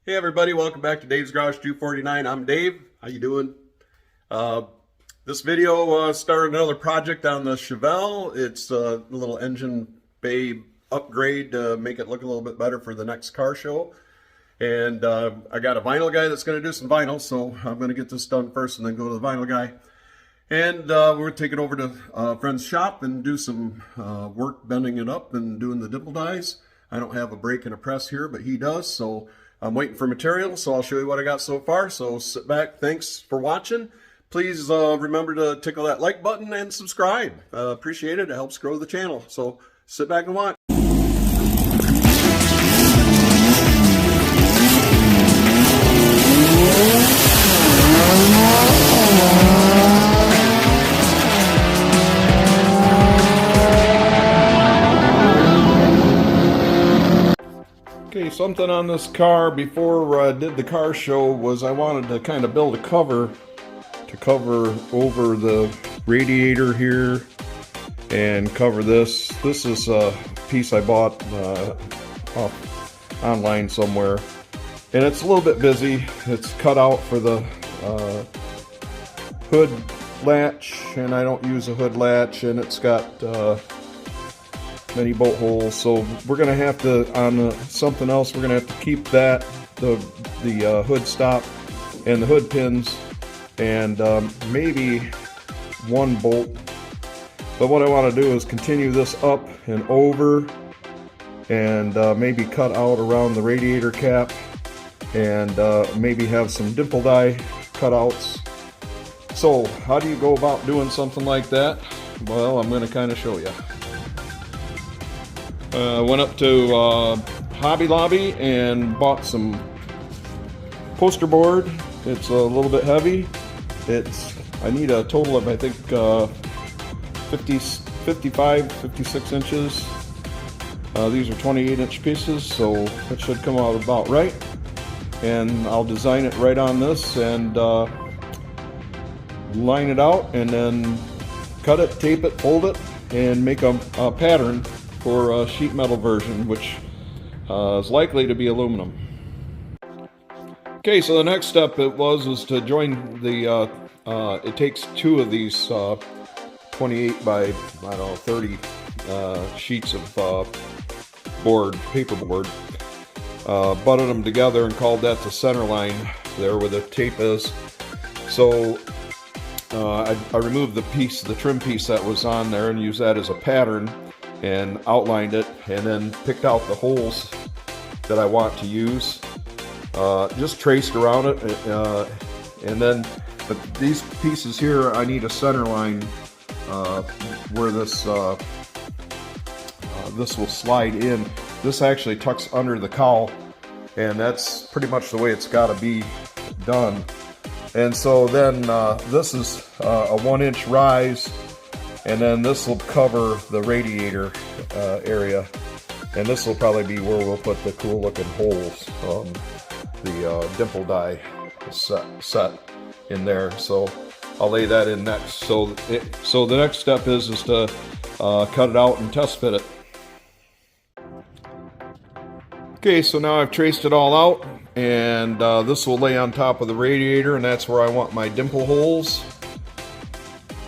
Hey everybody, welcome back to Dave's Garage 249. I'm Dave. How you doing? This video started another project on the Chevelle. It's a little engine bay upgrade to make it look a little bit better for the next car show. And I got a vinyl guy that's going to do some vinyl, so I'm going to get this done first and then go to the vinyl guy. And we're going to take it over to a friend's shop and do some work bending it up and doing the dimple dies. I don't have a brake and a press here, but he does, so I'm waiting for material, so I'll show you what I got so far. So sit back. Thanks for watching. Please remember to tickle that like button and subscribe. Appreciate it. It helps grow the channel. So sit back and watch. Okay, something on this car before I did the car show was I wanted to kind of build a cover to cover over the radiator here and cover this. This is a piece I bought online somewhere, and it's a little bit busy. It's cut out for the hood latch, and I don't use a hood latch, and it's got many bolt holes, so we're gonna have to, on something else, we're gonna have to keep that, the hood stop and the hood pins, and maybe one bolt. But what I want to do is continue this up and over, and maybe cut out around the radiator cap, and maybe have some dimple die cutouts. So how do you go about doing something like that? Well, I'm going to kind of show you. Went up to Hobby Lobby and bought some poster board. It's a little bit heavy. I need a total of, I think, 56 inches. These are 28-inch pieces, so it should come out about right. And I'll design it right on this and line it out, and then cut it, tape it, fold it, and make a pattern for a sheet metal version, which is likely to be aluminum. Okay, so the next step is to join the, it takes two of these 28 by, I don't know, 30 sheets of paper board, butted them together and called that the center line there where the tape is. So I removed the trim piece that was on there and used that as a pattern, and outlined it, and then picked out the holes that I want to use. Just traced around it, and then, but these pieces here, I need a center line where this will slide in. This actually tucks under the cowl, and that's pretty much the way it's got to be done. And so then this is a 1-inch rise, and then this will cover the radiator area, and this will probably be where we'll put the cool looking holes, the dimple die set in there. So I'll lay that in next. So the next step is to cut it out and test fit it. Okay, so now I've traced it all out, and this will lay on top of the radiator, and that's where I want my dimple holes.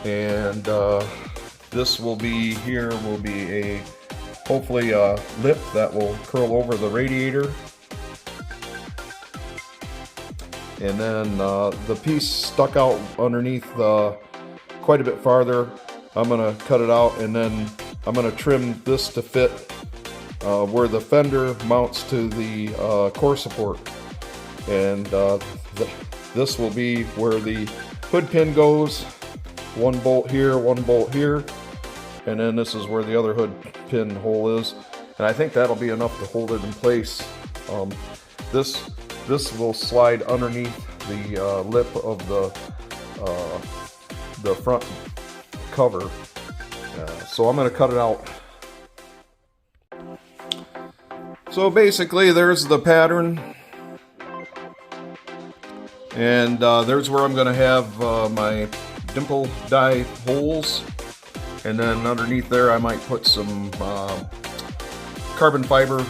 And this will be hopefully a lip that will curl over the radiator. And then the piece stuck out underneath quite a bit farther. I'm going to cut it out, and then I'm going to trim this to fit where the fender mounts to the core support. And this will be where the hood pin goes. One bolt here, one bolt here, and then this is where the other hood pin hole is. And I think that'll be enough to hold it in place. This will slide underneath the lip of the front cover. So I'm going to cut it out. So basically, there's the pattern, and there's where I'm going to have my dimple die holes, and then underneath there I might put some carbon fiber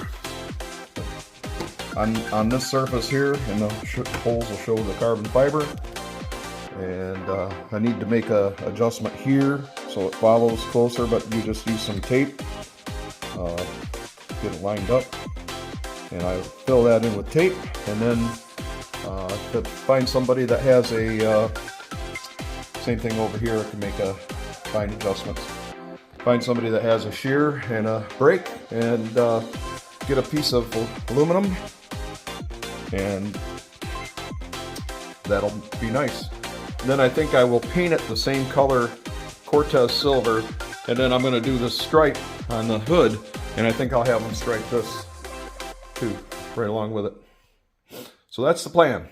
on this surface here, and the holes will show the carbon fiber. And I need to make a adjustment here so it follows closer, but you just use some tape, get it lined up, and I fill that in with tape. And then to find somebody that has a same thing over here, I can make a fine adjustments. Find somebody that has a shear and a brake, and get a piece of aluminum, and that'll be nice. Then I think I will paint it the same color, Cortez silver, and then I'm going to do this stripe on the hood, and I think I'll have them stripe this too, right along with it. So that's the plan.